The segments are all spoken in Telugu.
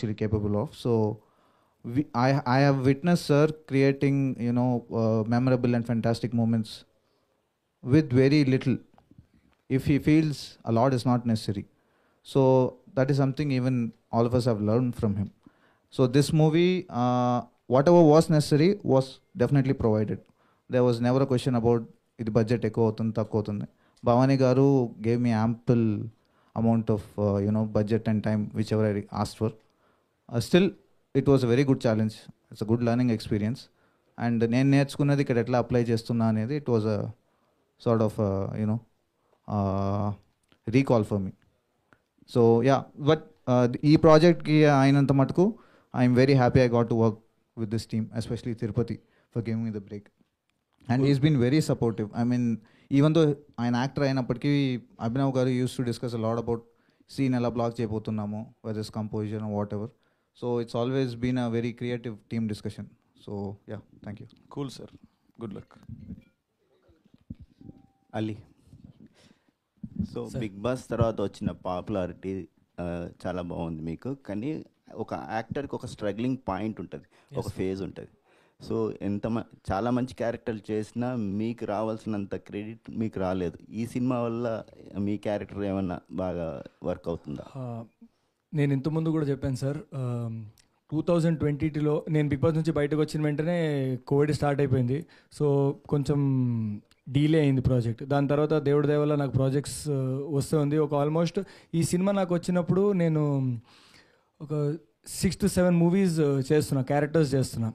actually capable of. So I have witnessed sir creating, memorable and fantastic moments with very little. If he feels a lot is not necessary. So that is something even all of us have learned from him. So this movie, whatever was necessary was definitely provided. There was never a question about the budget ఎక్కువ అవుతుంది తక్కువ అవుతుంది. Bhavani garu gave me ample amount of budget and time whichever I asked for. Still it was a very good challenge. It's a good learning experience. And నేను నేర్చుకున్నది ఇక్కడ ఎట్లా అప్లై చేస్తున్నా అనేది it was a sort of recall for me. So yeah, but ఈ ప్రాజెక్ట్కి అయినంత మటుకు I'm very happy I got to work with this team, especially Tirupati for giving me the break. And is been very supportive. I mean even though ఆయన యాక్టర్ అయినప్పటికీ Abhinav garu used to discuss a lot about scene ఎలా బ్లాక్ చేయబోతున్నాము, whether's composition whatever. So it's always been a very creative team discussion. So yeah, thank you. Cool sir, good luck. Ali, so big boss తర్వాత వచ్చిన పాపులారిటీ చాలా బాగుంది మీకు, కానీ ఒక యాక్టర్కి ఒక స్ట్రగ్లింగ్ పాయింట్ ఉంటుంది, ఒక ఫేజ్ ఉంటుంది. సో చాలా మంచి క్యారెక్టర్లు చేసినా మీకు రావాల్సినంత క్రెడిట్ మీకు రాలేదు. ఈ సినిమా వల్ల మీ క్యారెక్టర్ ఏమన్నా బాగా వర్క్ అవుతుందా? నేను ఇంతకుముందు కూడా చెప్పాను సార్, 2020లో నేను బిగ్ బాస్ నుంచి బయటకు వచ్చిన వెంటనే కోవిడ్ స్టార్ట్ అయిపోయింది. సో కొంచెం డీలే అయింది ప్రాజెక్ట్. దాని తర్వాత దేవుడి దయ వల్ల నాకు ప్రాజెక్ట్స్ వస్తూ ఉంది. ఒక ఆల్మోస్ట్ ఈ సినిమా నాకు వచ్చినప్పుడు నేను ఒక 6 to 7 మూవీస్ చేస్తున్నా, క్యారెక్టర్స్ చేస్తున్నా.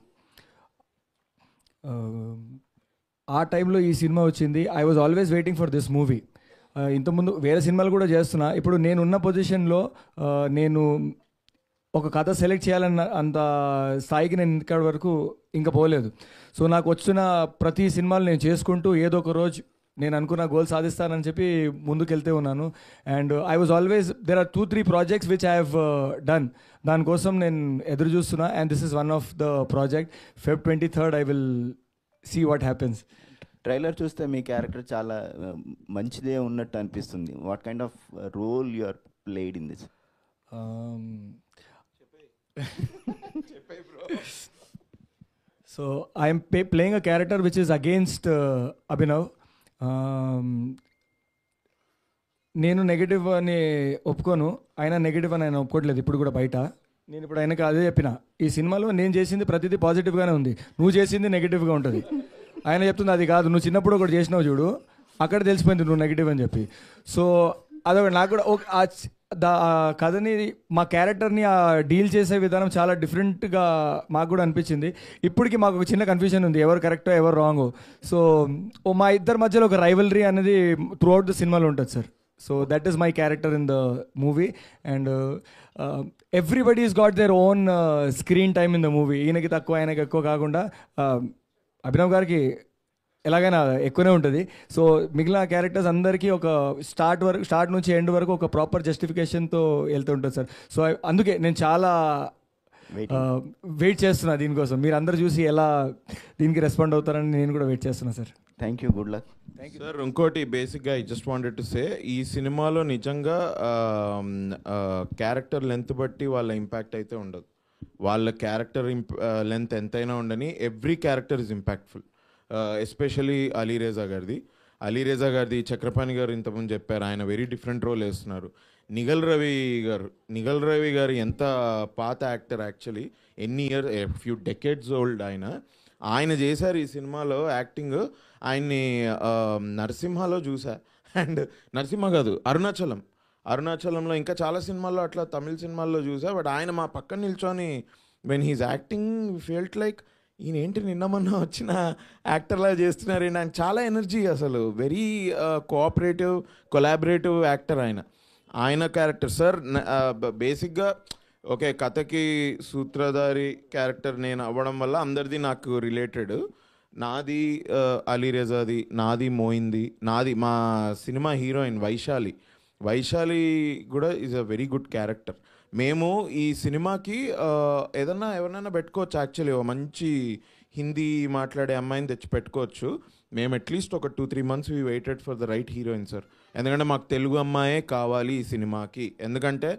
ఆ టైంలో ఈ సినిమా వచ్చింది. I was always waiting for this movie. ఇంతకుముందు వేరే సినిమాలు కూడా చేస్తున్నా. ఇప్పుడు నేనున్న పొజిషన్లో నేను ఒక కథ సెలెక్ట్ చేయాలన్న అంత స్థాయికి నేను ఇక్కడ వరకు ఇంకా పోలేదు. సో నాకు వచ్చిన ప్రతి సినిమాలు నేను చేసుకుంటూ ఏదో ఒక రోజు నేను అనుకున్న గోల్ సాధిస్తానని చెప్పి ముందుకెళ్తే ఉన్నాను. And I was always there are 2-3 projects which I have done. దానికోసం నేను ఎదురు చూస్తున్నా. And this is one of the project. Feb 23rd I will see what happens. Trailer చూస్తే మీ క్యారెక్టర్ చాలా మంచిదే ఉన్నట్టు అనిపిస్తుంది. What kind of role you are played in this? So I am playing a character which is against Abhinav. నేను నెగిటివ్ అని ఒప్పుకోను, ఆయన నెగిటివ్ అని ఆయన ఒప్పుకోవట్లేదు ఇప్పుడు కూడా బయట. నేను ఇప్పుడు ఆయనకి అదే చెప్పిన, ఈ సినిమాలో నేను చేసింది ప్రతిదీ పాజిటివ్గానే ఉంది, నువ్వు చేసింది నెగిటివ్గా ఉంటుంది. ఆయన చెప్తుంది అది కాదు, నువ్వు చిన్నప్పుడు ఒకటి చేసినావు చూడు, అక్కడ తెలిసిపోయింది నువ్వు నెగిటివ్ అని చెప్పి. సో అదొకటి నాకు కూడా కథని, మా క్యారెక్టర్ని డీల్ చేసే విధానం చాలా డిఫరెంట్గా మాకు కూడా అనిపించింది. ఇప్పటికీ మాకు ఒక చిన్న కన్ఫ్యూజన్ ఉంది, ఎవరు కరెక్టో ఎవరు రాంగో. సో మా ఇద్దరి మధ్యలో ఒక రైవలరీ అనేది త్రూ అవుట్ ద సినిమాలో ఉంటుంది sir. So that is my character in the movie. And everybody is got their own screen time in the movie. ఈయనకి తక్కువ ఆయనకి ఎక్కువ కాకుండా అభినవ్ గారికి ఎలాగైనా ఎక్కువనే ఉంటుంది. సో మిగిలిన క్యారెక్టర్స్ అందరికీ ఒక స్టార్ట్ నుంచి ఎండ్ వరకు ఒక ప్రాపర్ జస్టిఫికేషన్తో వెళ్తూ ఉంటుంది సార్. సో అందుకే నేను చాలా వెయిట్ చేస్తున్నా దీనికోసం. మీరు అందరు చూసి ఎలా దీనికి రెస్పాండ్ అవుతారని నేను కూడా వెయిట్ చేస్తున్నా sir. Thank you, good luck. Sir ఇంకోటి బేసిక్గా I just wanted to say, ఈ సినిమాలో నిజంగా క్యారెక్టర్ లెంత్ బట్టి వాళ్ళ ఇంపాక్ట్ అయితే ఉండదు. వాళ్ళ క్యారెక్టర్ లెంత్ ఎంతైనా ఉండని, every character is impactful. Especially Alireza గారిది చక్రపాణి గారు ఇంతకుముందు చెప్పారు, ఆయన వెరీ డిఫరెంట్ రోల్ వేస్తున్నారు. నిగల్ రవి గారు ఎంత పాత యాక్టర్, యాక్చువల్లీ ఎన్ని ఇయర్, ఫ్యూ డెకేడ్స్ ఓల్డ్ ఆయన చేశారు ఈ సినిమాలో యాక్టింగ్. ఆయన్ని నరసింహలో చూసా, అండ్ నరసింహ కాదు అరుణాచలంలో, ఇంకా చాలా సినిమాల్లో అట్లా తమిళ సినిమాల్లో చూసా. బట్ ఆయన మా పక్కన నిల్చొని when he's acting felt like ఈయన ఏంటి నిన్న మొన్న వచ్చిన యాక్టర్లా చేస్తున్నారు. ఆయన చాలా ఎనర్జీ, అసలు వెరీ కొలాబరేటివ్ యాక్టర్ ఆయన క్యారెక్టర్. సార్ బేసిక్గా ఓకే, కథకి సూత్రధారి క్యారెక్టర్ నేను అవ్వడం వల్ల అందరిది నాకు రిలేటెడ్. నాది అలీరేజాది, నాది మోయింది, నాది మా సినిమా హీరోయిన్ వైశాలి కూడా is a very good character. మేము ఈ సినిమాకి ఎవరినైనా పెట్టుకోవచ్చు, యాక్చువల్లీ మంచి హిందీ మాట్లాడే అమ్మాయిని తెచ్చి పెట్టుకోవచ్చు. మేము అట్లీస్ట్ ఒక 2-3 months we waited for the right heroine sir. ఎందుకంటే మాకు తెలుగు అమ్మాయే కావాలి ఈ సినిమాకి. ఎందుకంటే